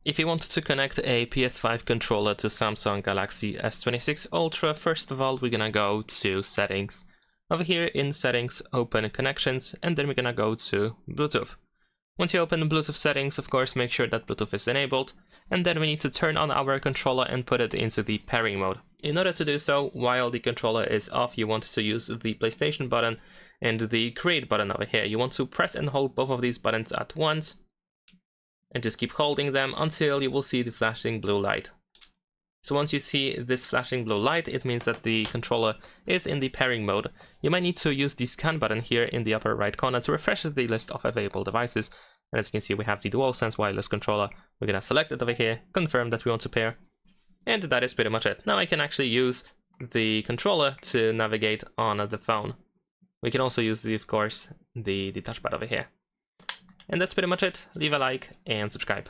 If you want to connect a PS5 controller to Samsung Galaxy S26 Ultra, first of all, we're gonna go to Settings. Over here in Settings, open Connections, and then we're gonna go to Bluetooth. Once you open Bluetooth settings, of course, make sure that Bluetooth is enabled, and then we need to turn on our controller and put it into the pairing mode. In order to do so, while the controller is off, you want to use the PlayStation button and the Create button over here. You want to press and hold both of these buttons at once, and just keep holding them until you will see the flashing blue light. So once you see this flashing blue light, it means that the controller is in the pairing mode. You might need to use the scan button here in the upper right corner to refresh the list of available devices. And as you can see, we have the DualSense wireless controller. We're gonna select it over here, confirm that we want to pair, and that is pretty much it. Now I can actually use the controller to navigate on the phone. We can also use, of course, the touchpad over here. And that's pretty much it. Leave a like and subscribe.